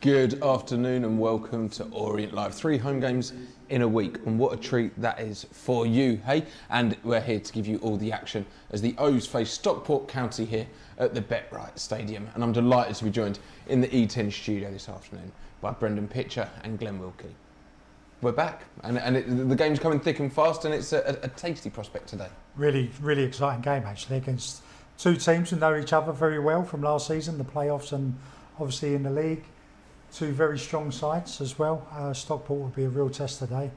Good afternoon and welcome to Orient Live. 3 home games in a week, and what a treat that is for you, hey? And we're here to give you all the action as the O's face Stockport County here at the BetRight Stadium. And I'm delighted to be joined in the E10 studio this afternoon by Brendan Pitcher and Glenn Wilkie. We're back, and the game's coming thick and fast, and it's a tasty prospect today. Really exciting game actually, against two teams who know each other very well from last season, the playoffs and obviously in the league. Two very strong sides as well. Stockport will be a real test today.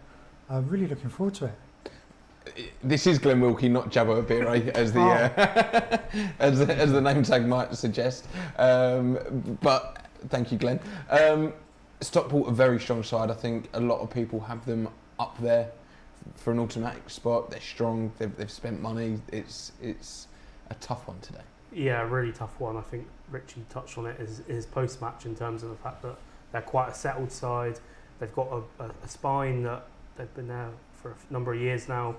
Really looking forward to it. This is Glenn Wilkie, not Jabba Abire, as the as the name tag might suggest. But thank you, Glenn. Stockport, a very strong side. I think a lot of people have them up there for an automatic spot. They're strong. They've spent money. It's a tough one today. Yeah, a really tough one. I think Richie touched on it his post-match in terms of the fact that they're quite a settled side. They've got a spine that they've been there for a number of years now.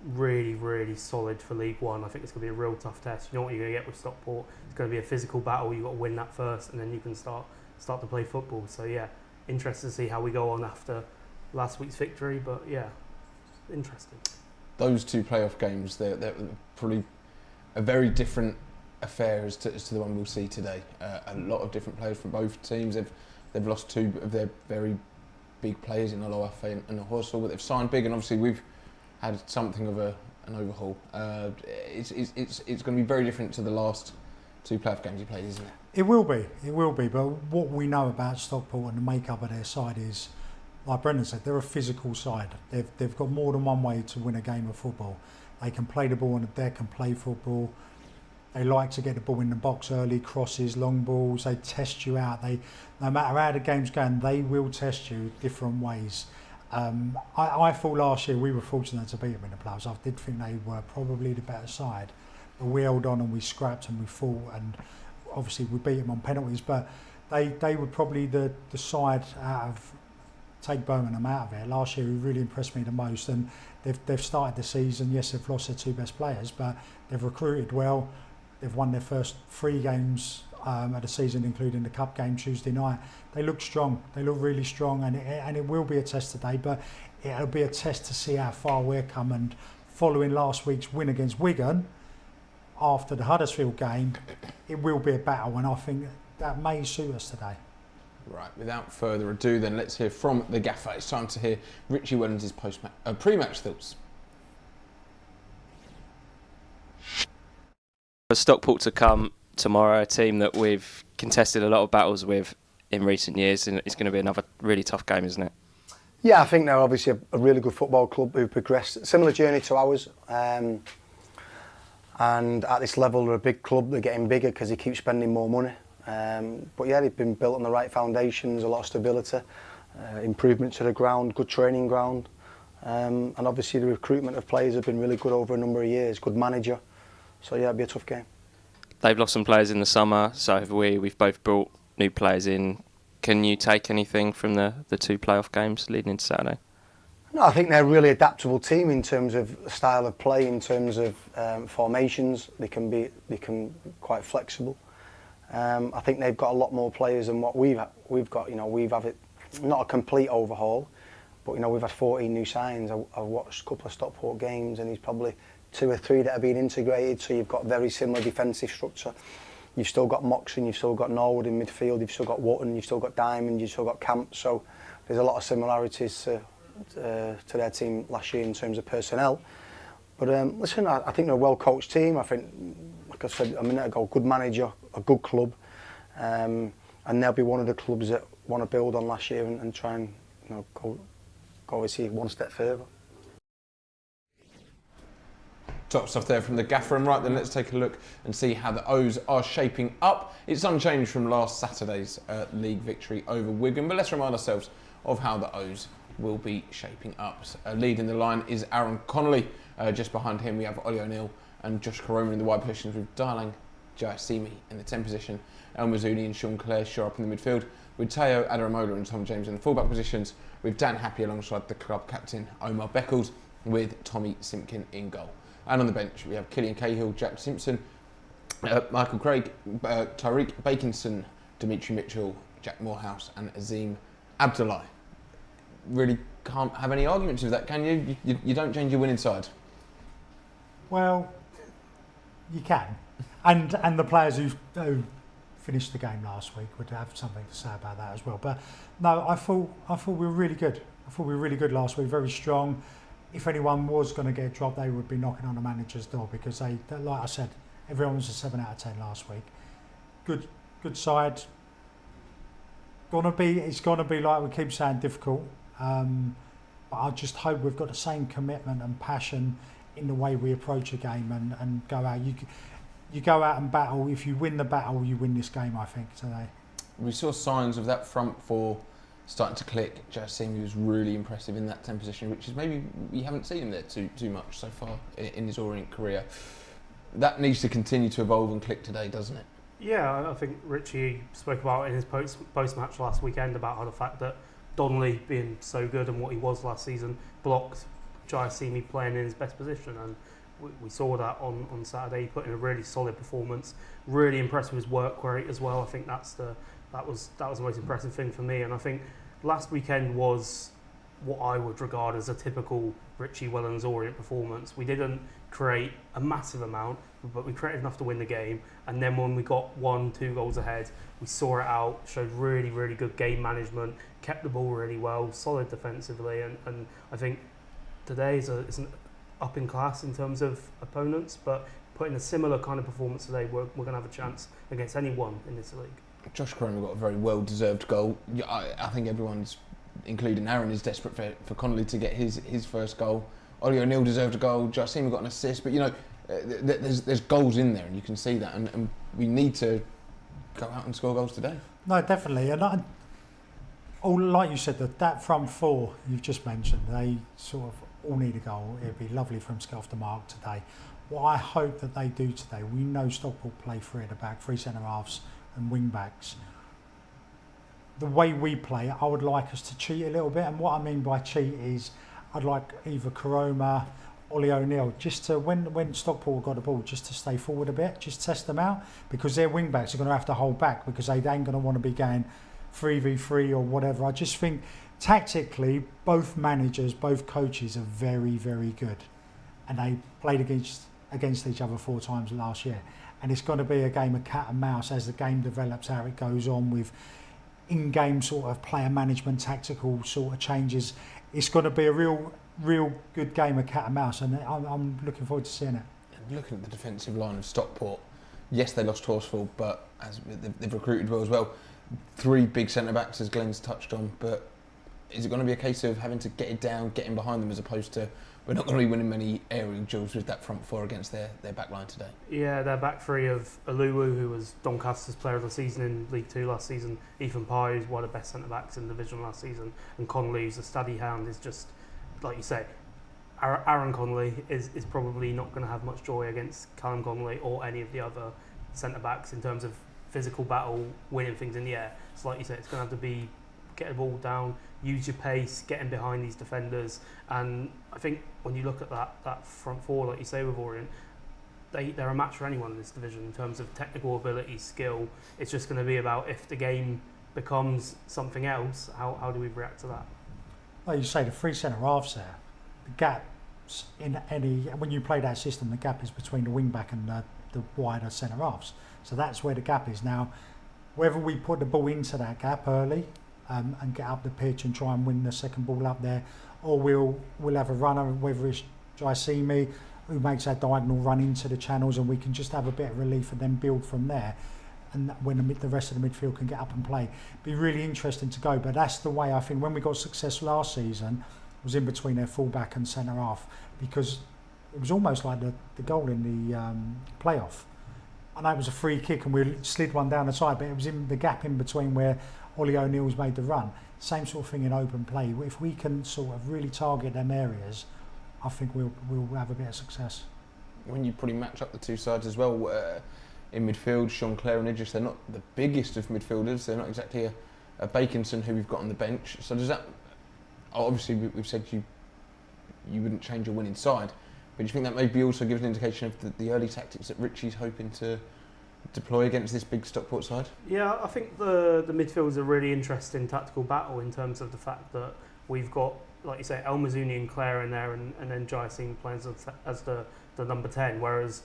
Really solid for League One. I think it's going to be a real tough test. You know what you're going to get with Stockport. It's going to be a physical battle. You've got to win that first, and then you can start to play football. So yeah, interested to see how we go on after last week's victory. But yeah, interesting. Those two playoff games, they're probably a very different affair as to the one we'll see today. A lot of different players from both teams. They've lost two of their very big players in Oloafe and Horsell, but they've signed big, and obviously we've had something of an overhaul. It's going to be very different to the last two playoff games you played, isn't it? It will be, but what we know about Stockport and the makeup of their side is, like Brendan said, they're a physical side. They've got more than one way to win a game of football. They can play the ball on the deck and play football. They like to get the ball in the box early, crosses, long balls. They test you out. No matter how the game's going, they will test you different ways. I thought last year we were fortunate to beat them in the playoffs. I did think they were probably the better side, but we held on and we scrapped and we fought, and obviously we beat them on penalties. But they were probably the side out of, take Birmingham out of it. Last year, who really impressed me the most, and they've started the season. Yes, they've lost their two best players, but they've recruited well. They've won their first 3 games of the season, including the cup game Tuesday night. They look strong. They look really strong, and it will be a test today. But it'll be a test to see how far we're come. And following last week's win against Wigan, after the Huddersfield game, it will be a battle, and I think that may suit us today. Right, without further ado then, let's hear from the gaffer. It's time to hear Richie Wellens' pre-match thoughts. For Stockport to come tomorrow, a team that we've contested a lot of battles with in recent years, and it's going to be another really tough game, isn't it? Yeah, I think they're obviously a really good football club who've progressed, similar journey to ours. And at this level, they're a big club. They're getting bigger because they keep spending more money. But yeah, they've been built on the right foundations, a lot of stability, improvement to the ground, good training ground, and obviously the recruitment of players have been really good over a number of years, good manager. So yeah, it'll be a tough game. They've lost some players in the summer, so have we. We've both brought new players in. Can you take anything from the 2 playoff games leading into Saturday? No, I think they're a really adaptable team in terms of style of play, in terms of formations. They can quite flexible. I think they've got a lot more players than what we've got. You know, we've had it, not a complete overhaul, but you know, we've had 14 new signs. I've watched a couple of Stockport games, and he's probably 2 or 3 that have been integrated. So you've got very similar defensive structure. You've still got Moxon, you've still got Norwood in midfield, you've still got Wotton, you've still got Diamond, you've still got Camp. So there's a lot of similarities to their team last year in terms of personnel. But listen, I think they're a well-coached team. I think, like I said a minute ago, good manager, a good club, and they'll be one of the clubs that want to build on last year and try and go obviously one step further. Top stuff there from the gaffer, and right then let's take a look and see how the O's are shaping up. It's unchanged from last Saturday's league victory over Wigan, but let's remind ourselves of how the O's will be shaping up. Leading the line is Aaron Connolly. Just behind him we have Ollie O'Neill and Josh Karoma in the wide positions, with Darling Jaisimi in the 10 position, El Mazzuni and Sean Clare sure up in the midfield, with Teo Adaramola and Tom James in the fullback positions, with Dan Happy alongside the club captain Omar Beckles, with Tommy Simpkin in goal. And on the bench we have Killian Cahill, Jack Simpson, Michael Craig, Tyreek Bakinson, Dimitri Mitchell, Jack Morehouse and Azim Abdullahi. Really can't have any arguments with that, can you? You don't change your winning side. Well, you can, and the players who finished the game last week would have something to say about that as well. But no, I thought we were really good. I thought we were really good last week, very strong. If anyone was going to get dropped, they would be knocking on the manager's door because they, like I said, everyone was a 7 out of 10 last week. Good side. It's gonna be like we keep saying, difficult. But I just hope we've got the same commitment and passion in the way we approach a game and go out. You go out and battle. If you win the battle, you win this game, I think, today. We saw signs of that front four starting to click. Jasimi was really impressive in that 10 position, which is maybe we haven't seen him there too much so far in his Orient career. That needs to continue to evolve and click today, doesn't it? Yeah, I think Richie spoke about in his post-match last weekend about how the fact that Donnelly being so good and what he was last season blocked Jasimi playing in his best position, and we saw that on Saturday. He put in a really solid performance. Really impressed with his work rate as well. I think that was the most impressive thing for me. And I think last weekend was what I would regard as a typical Richie Wellens Orient performance. We didn't create a massive amount, but we created enough to win the game. And then when we got 1-2 goals ahead, we saw it out, showed really, really good game management, kept the ball really well, solid defensively. And I think today is an up in class in terms of opponents, but putting a similar kind of performance today, we're going to have a chance against anyone in this league. Josh Cromer got a very well-deserved goal. I think everyone's, including Aaron, is desperate for Connolly to get his first goal. Ollie O'Neill deserved a goal. Jasimi got an assist, but there's goals in there, and you can see that, and we need to go out and score goals today. No, definitely, and like you said, that front four you've just mentioned, they sort of all need a goal. It'd be lovely for them to get off the mark today. What I hope that they do today, we know Stockport play three at the back, three centre halves and wing backs. The way we play, I would like us to cheat a little bit, and what I mean by cheat is I'd like either Karoma, Ollie O'Neill, just to when Stockport got the ball, just to stay forward a bit, just test them out, because their wing backs are going to have to hold back because they ain't going to want to be going 3v3 or whatever. I just think tactically, both managers, both coaches are very, very good, and they played against each other 4 times last year, and it's going to be a game of cat and mouse as the game develops, how it goes on with in-game sort of player management, tactical sort of changes. It's going to be a real good game of cat and mouse, and I'm looking forward to seeing it. And looking at the defensive line of Stockport, yes, they lost Horsfall, but as they've recruited well as well. 3 big centre backs, as Glenn's touched on, but is it going to be a case of having to get it down, getting behind them, as opposed to we're not going to be winning many aerial duels with that front four against their back line today? Yeah, their back three of Aluwu, who was Doncaster's player of the season in League 2 last season, Ethan Pye, who's one of the best centre backs in the division last season, and Connolly, who's a steady hand, is just, like you say, Aaron Connolly is probably not going to have much joy against Callum Connolly or any of the other centre backs in terms of physical battle, winning things in the air. So like you said, it's going to have to be get the ball down, use your pace, getting behind these defenders. And I think when you look at that front four, like you say with Orient, they're a match for anyone in this division in terms of technical ability, skill. It's just going to be about if the game becomes something else, how do we react to that? Like you say, the 3 centre halves there, the gaps in any, when you play that system, the gap is between the wing back and the wider centre halves. So that's where the gap is. Now, whether we put the ball into that gap early and get up the pitch and try and win the second ball up there, or we'll have a runner, whether it's Jasimi, who makes that diagonal run into the channels, and we can just have a bit of relief and then build from there. And when the rest of the midfield can get up and play, be really interesting to go. But that's the way I think when we got success last season was in between their fullback and centre half, because it was almost like the goal in the playoff. I know it was a free kick and we slid one down the side, but it was in the gap in between where Ollie O'Neill's made the run. Same sort of thing in open play. If we can sort of really target them areas, I think we'll have a bit of success. When you probably match up the two sides as well, in midfield, Sean Clare and Idris, they're not the biggest of midfielders. They're not exactly a Baconson who we've got on the bench. So does that, obviously we've said you wouldn't change your winning side, but do you think that maybe also gives an indication of the early tactics that Richie's hoping to deploy against this big Stockport side? Yeah, I think the midfield is a really interesting tactical battle in terms of the fact that we've got, like you say, El Mazzuni and Clare in there, and then Jaisim playing as the number 10, whereas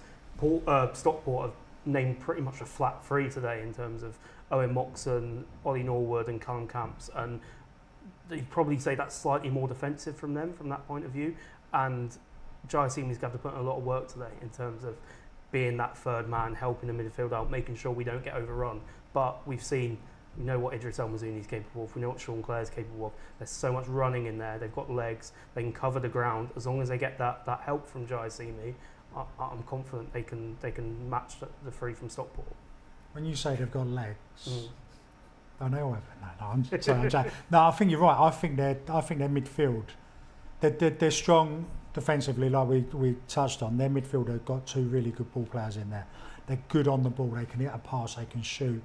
Stockport have named pretty much a flat three today in terms of Owen Moxon, Ollie Norwood and Callum Camps, and you'd probably say that's slightly more defensive from them from that point of view, and Jaisim is going to have to put in a lot of work today in terms of being that third man, helping the midfield out, making sure we don't get overrun. But we know what Idris El Mazzuni is capable of, we know what Sean Clare is capable of. There's so much running in there, they've got legs, they can cover the ground. As long as they get that help from Jaisim, I'm confident they can match the three from Stockport. When you say they've got legs, I know of it. No, I'm sorry. No, I think you're right. I think their midfield, they're strong defensively, like we touched on. Their midfield have got two really good ball players in there. They're good on the ball. They can hit a pass. They can shoot.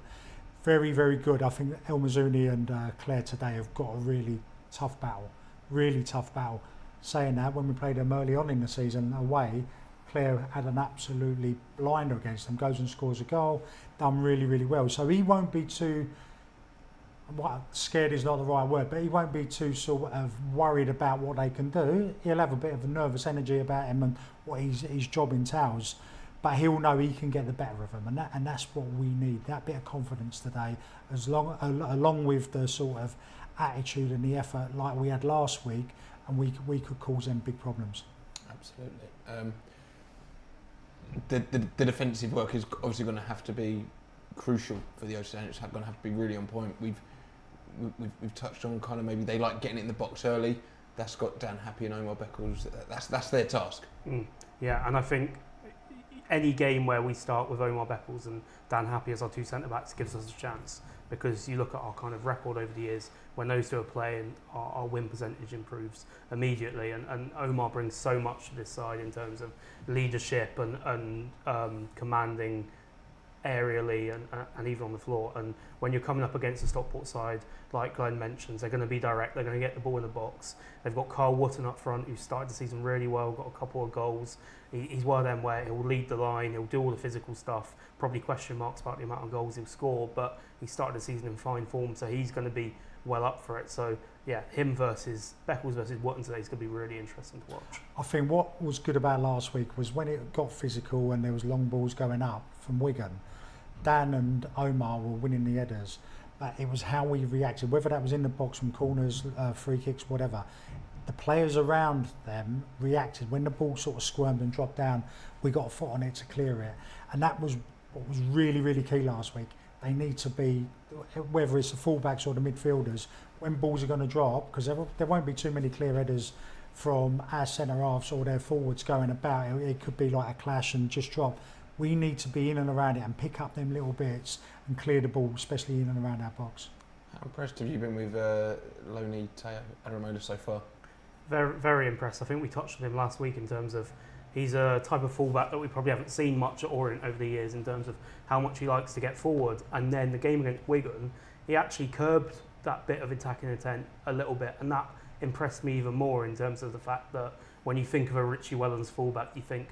Very, very good. I think El Mazzuni and Clare today have got a really tough battle. Really tough battle. Saying that, when we played them early on in the season away, Clare had an absolutely blinder against them. Goes and scores a goal. Done really, really well. So he won't be too. Scared is not the right word, but he won't be too sort of worried about what they can do. He'll have a bit of a nervous energy about him and what his job entails, but he'll know he can get the better of them, and that's what we need. That bit of confidence today, along with the sort of attitude and the effort like we had last week, and we could cause them big problems. Absolutely. The defensive work is obviously going to have to be crucial for the Ocean. It's going to have to be really on point. We've touched on kind of maybe they like getting it in the box early. That's got Dan Happy and Omar Beckles. That's their task. Yeah, and I think any game where we start with Omar Beckles and Dan Happy as our two centre backs gives us a chance, because you look at our kind of record over the years, when those two are playing, our win percentage improves immediately, and Omar brings so much to this side in terms of leadership and commanding aerially and even on the floor. And when you're coming up against the Stockport side, like Glenn mentions, they're going to be direct, they're going to get the ball in the box. They've got Carl Wotton up front, who started the season really well, got a couple of goals. He's one of them where he'll lead the line, he'll do all the physical stuff, probably question marks about the amount of goals he'll score, but he started the season in fine form, so he's going to be well up for it. So yeah, him versus Beckles versus Wotton today is going to be really interesting to watch. I think what was good about last week was when it got physical and there was long balls going up from Wigan, Dan and Omar were winning the headers, but it was how we reacted, whether that was in the box from corners, free kicks, whatever. The players around them reacted. When the ball sort of squirmed and dropped down, we got a foot on it to clear it. And that was what was really, really key last week. They need to be, whether it's the fullbacks or the midfielders, when balls are going to drop, because there won't be too many clear headers from our centre halves or their forwards going about. It could be like a clash and just drop. We need to be in and around it and pick up them little bits and clear the ball, especially in and around our box. How impressed have you been with Loni Teo Aramola so far? Very, very impressed. I think we touched on him last week in terms of he's a type of fullback that we probably haven't seen much at Orient over the years in terms of how much he likes to get forward. And then the game against Wigan, he actually curbed that bit of attacking intent a little bit, and that impressed me even more in terms of the fact that when you think of a Richie Wellens fullback, you think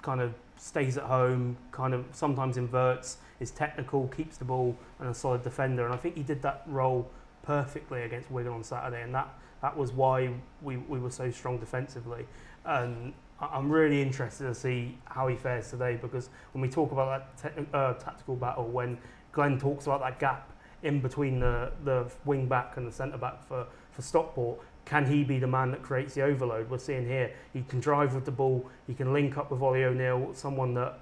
kind of stays at home, kind of sometimes inverts, is technical, keeps the ball, and a solid defender. And I think he did that role perfectly against Wigan on Saturday, and that was why we were so strong defensively. And I'm really interested to see how he fares today, because when we talk about that tactical battle, when Glenn talks about that gap in between the wing back and the centre back for Stockport, can he be the man that creates the overload? We're seeing here he can drive with the ball, he can link up with Ollie O'Neill, someone that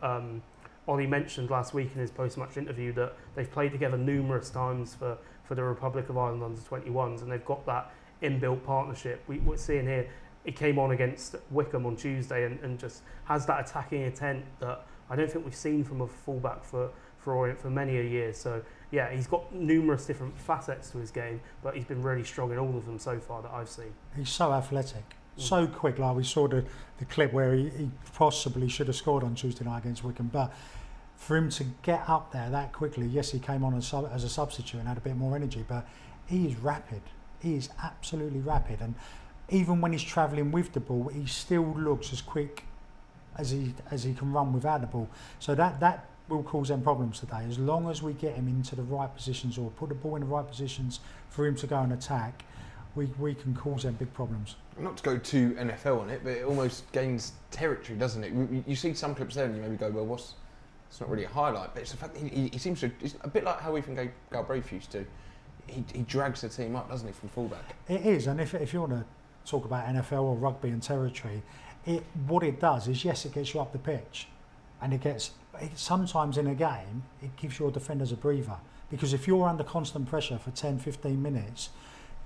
Ollie mentioned last week in his post-match interview, that they've played together numerous times for the Republic of Ireland under-21s, and they've got that inbuilt partnership. We're seeing here, he came on against Wickham on Tuesday and just has that attacking intent that I don't think we've seen from a fullback for Orient for many a year. So yeah, he's got numerous different facets to his game, but he's been really strong in all of them so far that I've seen. He's so athletic, so quick. Like we saw the clip where he possibly should have scored on Tuesday night against Wickham, but for him to get up there that quickly, yes, he came on as a substitute and had a bit more energy, but he is rapid. He is absolutely rapid, and even when he's travelling with the ball, he still looks as quick as he can run without the ball. So that will cause them problems today. As long as we get him into the right positions or put the ball in the right positions for him to go and attack, we can cause them big problems. Not to go too NFL on it, but it almost gains territory, doesn't it? You see some clips there and you maybe go, well, it's not really a highlight, but it's the fact that he seems to, it's a bit like how even Galbraith used to. He drags the team up, doesn't he, from fullback? It is, and if you want to talk about NFL or rugby and territory, what it does is, yes, it gets you up the pitch, and sometimes in a game, it gives your defenders a breather. Because if you're under constant pressure for 10, 15 minutes,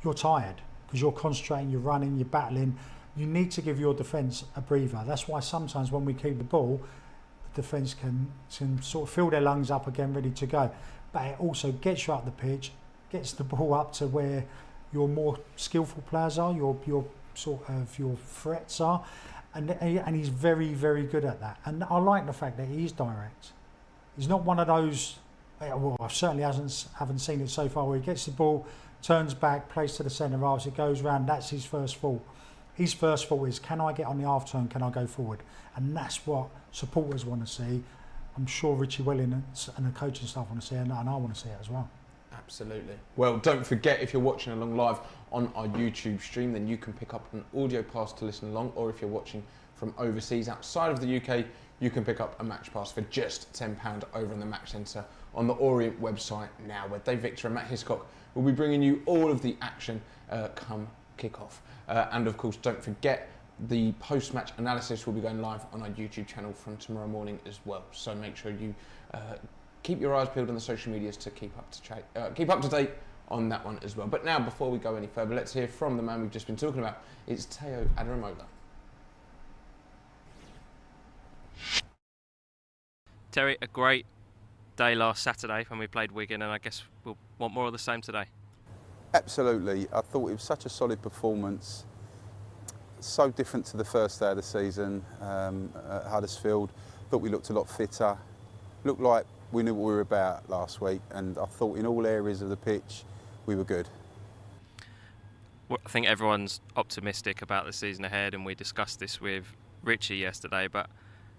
you're tired, because you're concentrating, you're running, you're battling. You need to give your defence a breather. That's why sometimes when we keep the ball, the defence can sort of fill their lungs up again, ready to go. But it also gets you up the pitch, gets the ball up to where your more skillful players are, your threats are, and he's very, very good at that. And I like the fact that he's direct. He's not one of those. Well, I certainly haven't seen it so far, where he gets the ball, turns back, plays to the centre half, it goes round. That's his first thought. His first thought is, can I get on the half turn? Can I go forward? And that's what supporters want to see. I'm sure Richie Welling and the coaching staff want to see it, and I want to see it as well. Absolutely. Well, don't forget, if you're watching along live on our YouTube stream, then you can pick up an audio pass to listen along, or if you're watching from overseas outside of the UK, you can pick up a match pass for just £10 over in the Match Centre on the Orient website now, where Dave Victor and Matt Hiscock will be bringing you all of the action come kick-off. And of course, don't forget, the post-match analysis will be going live on our YouTube channel from tomorrow morning as well. So make sure you keep your eyes peeled on the social medias to keep up to date on that one as well. But now, before we go any further, let's hear from the man we've just been talking about. It's Teo Adaramola. Terry, a great day last Saturday when we played Wigan, and I guess we'll want more of the same today. Absolutely. I thought it was such a solid performance, so different to the first day of the season at Huddersfield. Thought we looked a lot fitter, looked like we knew what we were about last week, and I thought in all areas of the pitch we were good. Well, I think everyone's optimistic about the season ahead, and we discussed this with Richie yesterday, but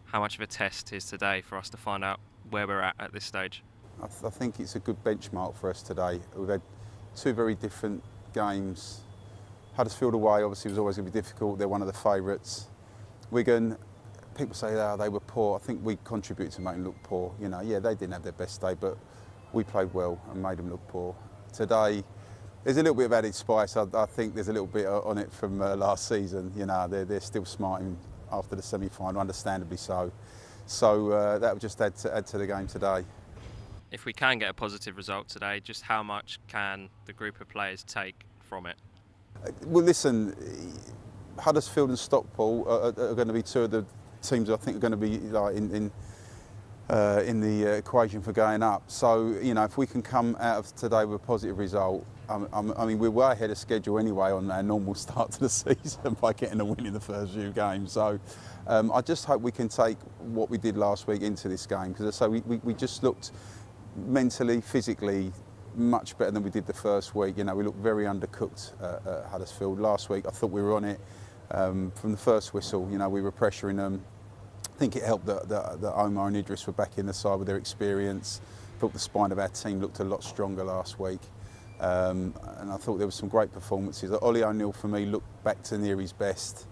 how much of a test is today for us to find out where we're at this stage? I think it's a good benchmark for us today. We've had two very different games. Huddersfield away obviously was always going to be difficult. They're one of the favourites. Wigan, people say they were poor. I think we contributed to making them look poor. You know, yeah, they didn't have their best day, but we played well and made them look poor. Today, there's a little bit of added spice. I think there's a little bit on it from last season. You know, they're still smarting after the semi-final, understandably so. So that would just add to the game today. If we can get a positive result today, just how much can the group of players take from it? Well, listen, Huddersfield and Stockport are going to be two of the teams I think are going to be like in the equation for going up. So, you know, if we can come out of today with a positive result, I mean, we're way ahead of schedule anyway on our normal start to the season by getting a win in the first few games. So I just hope we can take what we did last week into this game, because so we just looked mentally, physically much better than we did the first week. You know, we looked very undercooked at Huddersfield. Last week I thought we were on it from the first whistle. You know, we were pressuring them. I think it helped that Omar and Idris were back in the side with their experience. I thought the spine of our team looked a lot stronger last week. And I thought there were some great performances. Ollie O'Neill for me looked back to near his best.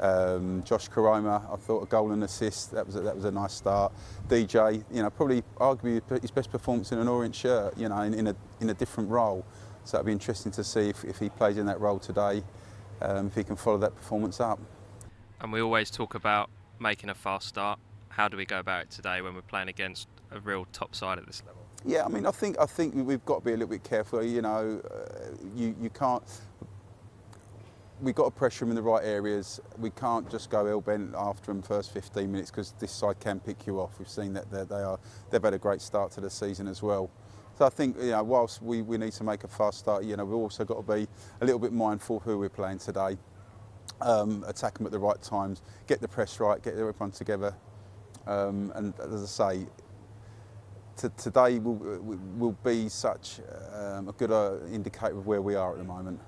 Josh Karoma, I thought a goal and assist, that was a nice start. DJ, you know, probably arguably his best performance in an Orient shirt, you know, in a different role. So it'll be interesting to see if he plays in that role today, if he can follow that performance up. And we always talk about making a fast start. How do we go about it today when we're playing against a real top side at this level? Yeah, I mean, I think we've got to be a little bit careful. You know, you can't. We've got to pressure them in the right areas. We can't just go hell-bent after them first 15 minutes, because this side can pick you off. We've seen that they've had a great start to the season as well. So I think, you know, whilst we need to make a fast start, you know, we've also got to be a little bit mindful of who we're playing today. Attack them at the right times, get the press right, get everyone together, and as I say, today will be such a good indicator of where we are at the moment.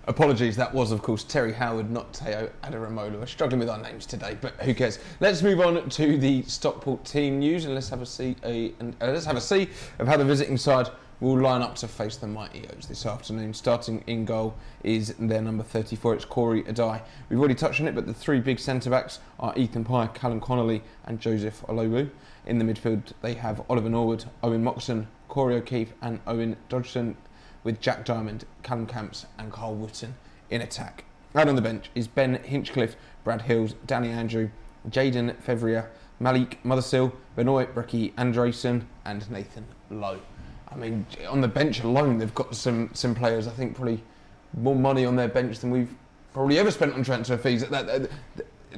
Apologies, that was of course Terry Howard, not Teo Adaramola. We're struggling with our names today, but who cares? Let's move on to the Stockport team news, and let's have a see of how the visiting side will line up to face the Mighty O's this afternoon. Starting in goal is their number 34, it's Corey Adai. We've already touched on it, but the three big centre-backs are Ethan Pye, Callum Connolly and Joseph Olowu. In the midfield, they have Oliver Norwood, Owen Moxon, Corey O'Keefe and Owen Dodgson, with Jack Diamond, Callum Camps and Carl Wooten in attack. And on the bench is Ben Hinchcliffe, Brad Hills, Danny Andrew, Jaden Fevrier, Malik Mothersill, Benoit Brecky Andresen and Nathan Lowe. I mean, on the bench alone, they've got some players, I think, probably more money on their bench than we've probably ever spent on transfer fees.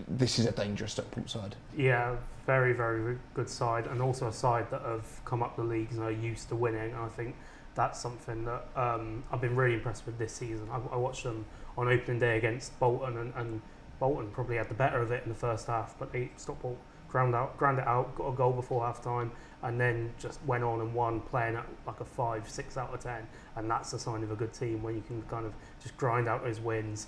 This is a dangerous Stockport side. Yeah, very, very good side, and also a side that have come up the leagues and are used to winning. And I think that's something that I've been really impressed with this season. I watched them on opening day against Bolton, and Bolton probably had the better of it in the first half, but Stockport ground it out, got a goal before half time, and then just went on and won, playing at like a 5-6 out of 10. And that's a sign of a good team, when you can kind of just grind out those wins.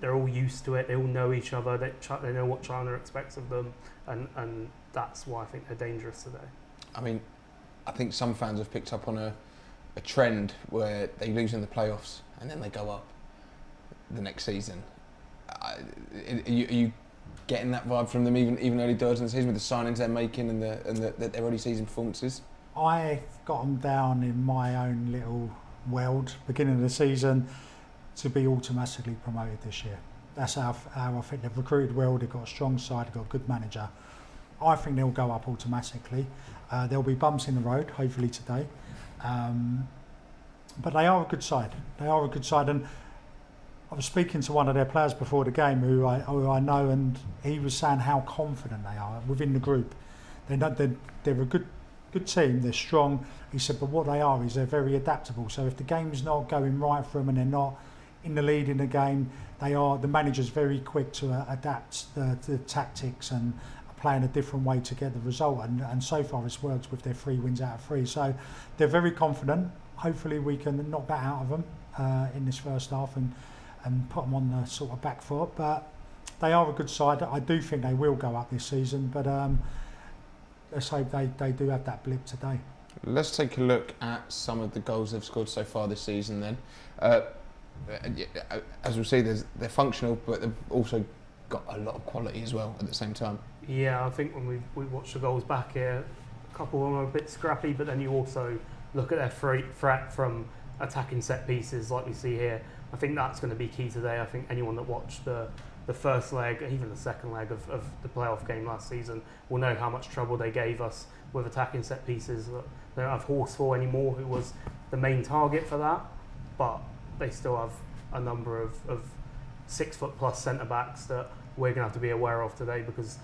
They're all used to it, they all know each other, they know what China expects of them, and that's why I think they're dangerous today. I mean, I think some fans have picked up on a trend where they lose in the playoffs and then they go up the next season. Are you getting that vibe from them even early doors in the season with the signings they're making and their early season performances? I got them down in my own little world, beginning of the season, to be automatically promoted this year. That's how I think they've recruited well, they've got a strong side, they've got a good manager. I think they'll go up automatically. There'll be bumps in the road, hopefully today. But they are a good side. And I was speaking to one of their players before the game who I know, and he was saying how confident they are within the group. They're a good team, they're strong. He said, but what they are is they're very adaptable. So if the game's not going right for them and they're not in the lead in the game, the manager's very quick to adapt the tactics and playing a different way to get the result. And so far it's worked with their 3 wins out of 3. So they're very confident. Hopefully we can knock that out of them in this first half and put them on the sort of back foot. But they are a good side. I do think they will go up this season, but let's hope they do have that blip today. Let's take a look at some of the goals they've scored so far this season then. As we'll see, they're functional, but they've also got a lot of quality as well at the same time. Yeah, I think when we watch the goals back here, a couple of them are a bit scrappy, but then you also look at their threat from attacking set pieces like we see here. I think that's going to be key today. I think anyone that watched the first leg, even the second leg of the playoff game last season, will know how much trouble they gave us with attacking set pieces. They don't have Horsfall anymore, who was the main target for that, but they still have a number of 6 foot plus centre backs that we're going to have to be aware of today, because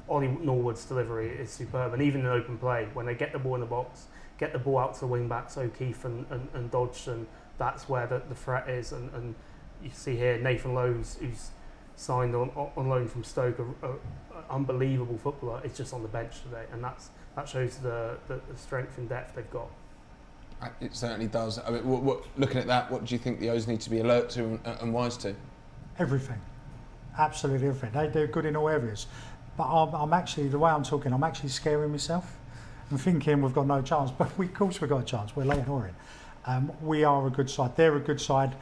Ollie Norwood's delivery is superb, and even in open play, when they get the ball in the box, get the ball out to the wing backs, O'Keefe and Dodgson, that's where the threat is. And you see here Nathan Lowe, who's signed on loan from Stoke, an unbelievable footballer, is just on the bench today, and that shows the strength and depth they've got. It certainly does. I mean, looking at that, what do you think the O's need to be alert to and wise to? Everything, absolutely everything. They do good in all areas, but I'm actually, the way I'm talking, I'm actually scaring myself. I'm thinking we've got no chance, but of course we've got a chance. We're Leyton Orient. We are a good side. They're a good side.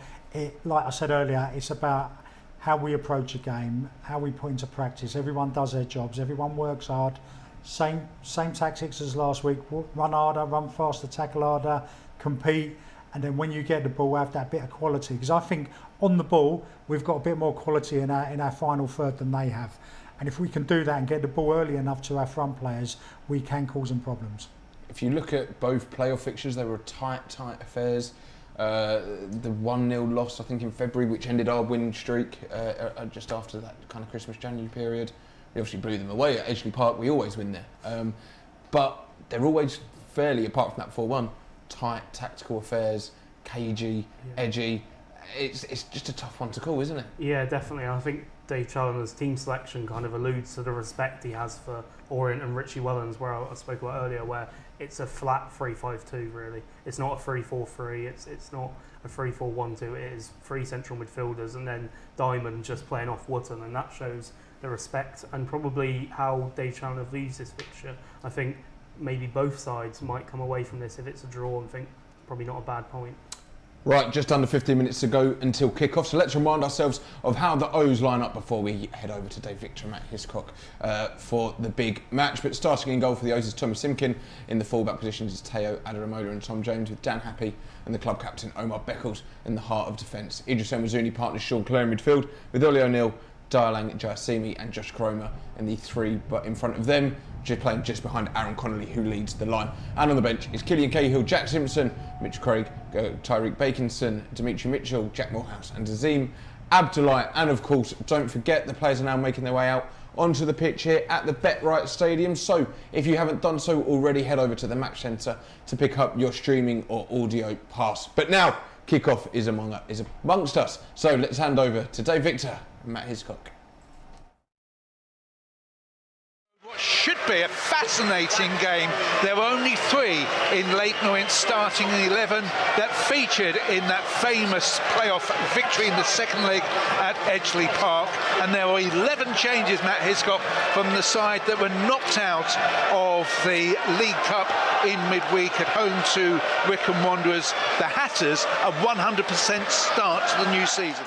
Like I said earlier, it's about how we approach a game, how we put into practice. Everyone does their jobs. Everyone works hard. Same tactics as last week. Run harder, run faster, tackle harder, compete. And then when you get the ball, have that bit of quality. Because I think on the ball, we've got a bit more quality in our final third than they have. And if we can do that and get the ball early enough to our front players, we can cause them problems. If you look at both playoff fixtures, they were tight affairs. The 1-0 loss, I think, in February, which ended our winning streak just after that kind of Christmas-January period. We obviously blew them away at Edgeley Park. We always win there. But they're always fairly, apart from that 4-1, tight tactical affairs, cagey, edgy. It's just a tough one to call, isn't it? Yeah, definitely. I think Dave Challoner's team selection kind of alludes to the respect he has for Orient and Richie Wellens, where I spoke about earlier, where it's a flat 3-5-2 really. It's not a 3-4-3, it's not a 3-4-1-2, it is 3 central midfielders and then Diamond just playing off Wootton, and that shows the respect and probably how Dave Challoner views this fixture. I think maybe both sides might come away from this, if it's a draw, and think probably not a bad point. Right, just under 15 minutes to go until kick-off, so let's remind ourselves of how the O's line up before we head over to Dave Victor and Matt Hiscock for the big match. But starting in goal for the O's is Tommy Simkin. In the full-back positions is Teo Adaramola and Tom Jones, with Dan Happy and the club captain Omar Beckles in the heart of defence. Idris El Mazouni partners Sean Clare in midfield, with Ollie O'Neill, Dialang Jayasimi and Josh Cromer in the 3, but in front of them, playing just behind Aaron Connolly, who leads the line. And on the bench is Killian Cahill, Jack Simpson, Mitch Craig, Tyreek Bakinson, Dimitri Mitchell, Jack Morehouse and Azim Abdullahi. And of course, don't forget, the players are now making their way out onto the pitch here at the BetRight Stadium. So if you haven't done so already, head over to the Match Centre to pick up your streaming or audio pass. But now, kickoff is amongst us. So let's hand over to Dave Victor and Matt Hiscock. Should be a fascinating game. There were only 3 in Leyton Orient starting 11 that featured in that famous playoff victory in the second leg at Edgeley Park, and there were 11 changes, Matt Hiscock, from the side that were knocked out of the League Cup in midweek at home to Wycombe Wanderers. The Hatters, a 100% start to the new season.